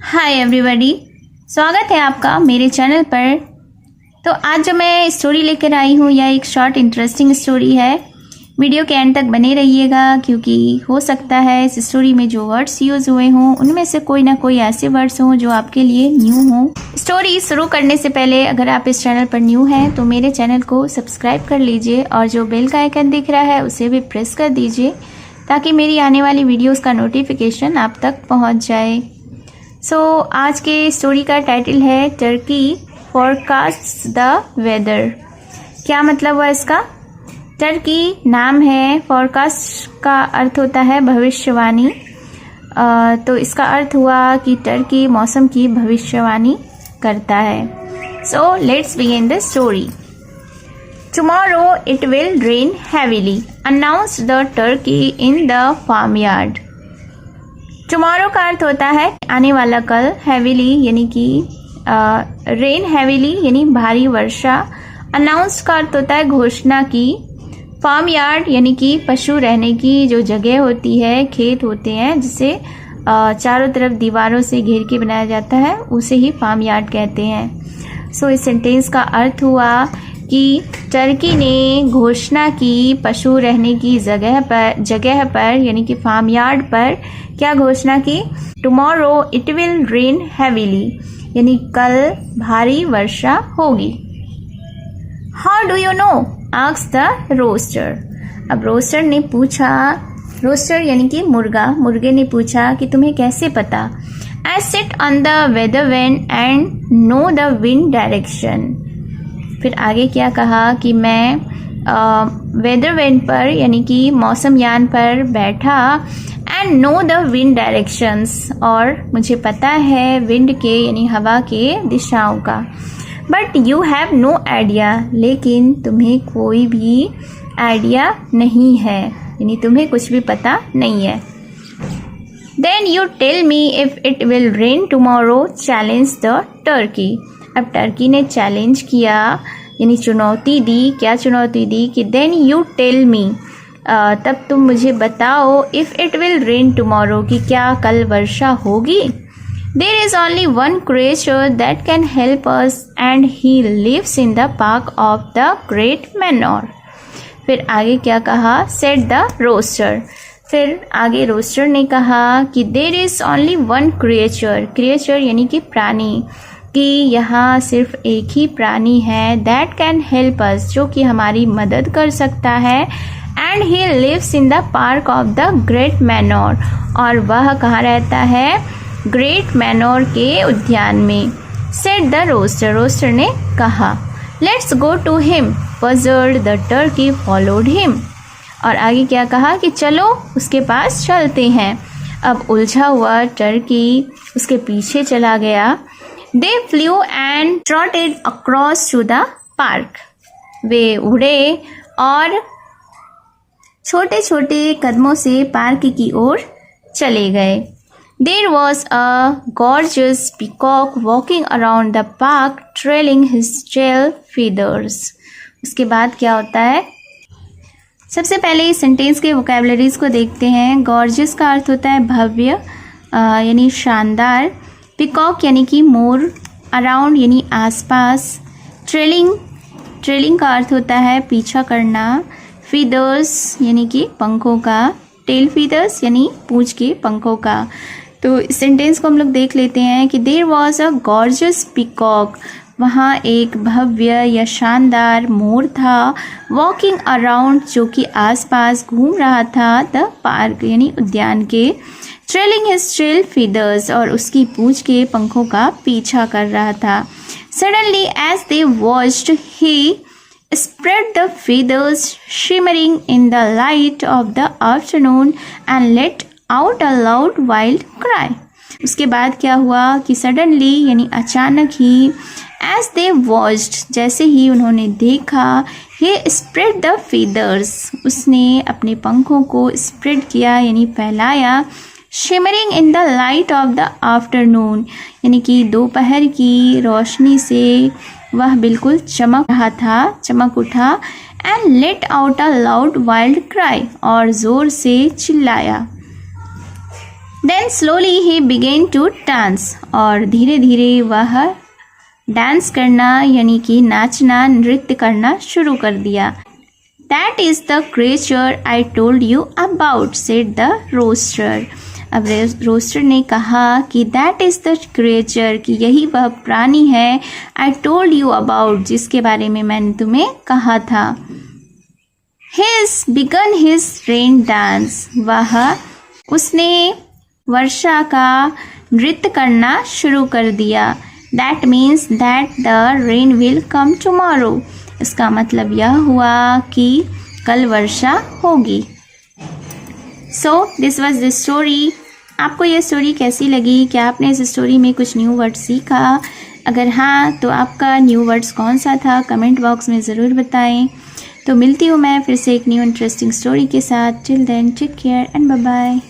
Hi everybody, स्वागत है आपका मेरे चैनल पर। तो आज जो मैं स्टोरी लेकर आई हूँ यह एक शॉर्ट इंटरेस्टिंग स्टोरी है। वीडियो के एंड तक बने रहिएगा क्योंकि हो सकता है इस स्टोरी में जो वर्ड्स यूज़ हुए हों उनमें से कोई ना कोई ऐसे वर्ड्स हों जो आपके लिए न्यू हों। स्टोरी शुरू करने से पहले अगर आप इस चैनल पर न्यू हैं तो मेरे चैनल को सब्सक्राइब कर लीजिए और जो बेल का आइकन दिख रहा है उसे भी प्रेस कर दीजिए ताकि मेरी आने वाली वीडियोज़ का नोटिफिकेशन आप तक पहुँच जाए। आज के स्टोरी का टाइटल है टर्की फोरकास्ट द वेदर। क्या मतलब हुआ इसका? टर्की नाम है, फोरकास्ट का अर्थ होता है भविष्यवाणी। तो इसका अर्थ हुआ कि टर्की मौसम की भविष्यवाणी करता है। So let's begin the story. Tomorrow it will rain heavily, announced the turkey in the farmyard. Tomorrow का अर्थ होता है आने वाला कल, हैवीली यानी कि रेन हैवीली यानी भारी वर्षा, अनाउंस का अर्थ होता है घोषणा की, फार्म यार्ड यानी कि पशु रहने की जो जगह होती है, खेत होते हैं जिसे चारों तरफ दीवारों से घेर के बनाया जाता है उसे ही फार्म यार्ड कहते हैं। इस सेंटेंस का अर्थ हुआ कि टर्की ने घोषणा की पशु रहने की जगह पर यानी कि फार्म यार्ड पर क्या घोषणा की? Tomorrow it will rain heavily यानी कल भारी वर्षा होगी। How do you know? Asked the rooster. अब रोस्टर ने पूछा, रोस्टर यानी कि मुर्गे ने पूछा कि तुम्हें कैसे पता? I sit on the weather vane and know the wind direction. फिर आगे क्या कहा कि मैं वेदर वैन पर यानी कि मौसम यान पर बैठा and know the wind directions और मुझे पता है विंड के यानी हवा के दिशाओं का। But you have no idea, लेकिन तुम्हें कोई भी आइडिया नहीं है यानी तुम्हें कुछ भी पता नहीं है। Then you tell me if it will rain tomorrow, challenge the turkey. अब टर्की ने चैलेंज किया यानी चुनौती दी। क्या चुनौती दी? कि देन यू टेल मी, तब तुम मुझे बताओ, if it will rain tomorrow कि क्या कल वर्षा होगी। There is only one creature that can help us and he lives in the park of the great manor. फिर आगे क्या कहा? Said the rooster. फिर आगे रोस्टर ने कहा कि there is only one creature यानी कि प्राणी, कि यहाँ सिर्फ एक ही प्राणी है, दैट कैन हेल्प अस जो कि हमारी मदद कर सकता है, and he lives in the park of the great manor और वह कहाँ रहता है? ग्रेट मैनोर के उद्यान में। सेड द रोस्टर ने कहा। Let's go to him, puzzled the turkey followed him. और आगे क्या कहा कि चलो उसके पास चलते हैं। अब उलझा हुआ टर्की उसके पीछे चला गया। They flew and trotted across to the park. वे उड़े और छोटे छोटे कदमों से पार्क की ओर चले गए। There was a gorgeous peacock walking around the park, trailing his tail feathers. उसके बाद क्या होता है? सबसे पहले इस सेंटेंस के वोकैबुलरीज को देखते हैं। गॉर्जियस का अर्थ होता है भव्य यानी शानदार, पिकॉक यानी कि मोर, अराउंड यानी आसपास, ट्रेलिंग का अर्थ होता है पीछा करना, फीदर्स यानी कि पंखों का, टेल फीदर्स यानी पूंछ के पंखों का। तो इस सेंटेंस को हम लोग देख लेते हैं कि there was a gorgeous peacock, वहाँ एक भव्य या शानदार मोर था, वॉकिंग अराउंड जो कि आसपास घूम रहा था, द पार्क यानी उद्यान के, ट्रेलिंग हिज टेल फीदर्स और उसकी पूंछ के पंखों का पीछा कर रहा था। Suddenly as they watched he spread the feathers shimmering in the light of the afternoon and let out a loud wild cry. उसके बाद क्या हुआ कि सडनली यानी अचानक ही, एज दे वॉच्ड जैसे ही उन्होंने देखा, he spread the feathers उसने अपने पंखों को स्प्रेड किया यानी फैलाया, shimmering in the light of the afternoon यानी कि दोपहर की रोशनी से वह बिल्कुल चमक उठा, and let out a loud wild cry और ज़ोर से चिल्लाया। Then slowly he began to dance, और धीरे धीरे वह डांस करना यानी कि नाचना, नृत्य करना शुरू कर दिया। That is the creature I told you about, said the rooster. अब रोस्टर ने कहा कि दैट इज़ द क्रिएचर, कि यही वह प्राणी है, आई टोल्ड यू अबाउट, जिसके बारे में मैंने तुम्हें कहा था। His began his rain dance, उसने वर्षा का नृत्य करना शुरू कर दिया। That means that the rain will come tomorrow, इसका मतलब यह हुआ कि कल वर्षा होगी। So this was the story. आपको यह स्टोरी कैसी लगी? क्या आपने इस स्टोरी में कुछ न्यू वर्ड सीखा? अगर हाँ तो आपका न्यू वर्ड्स कौन सा था, कमेंट बॉक्स में ज़रूर बताएं। तो मिलती हूँ मैं फिर से एक न्यू इंटरेस्टिंग स्टोरी के साथ। Till then take care and bye bye.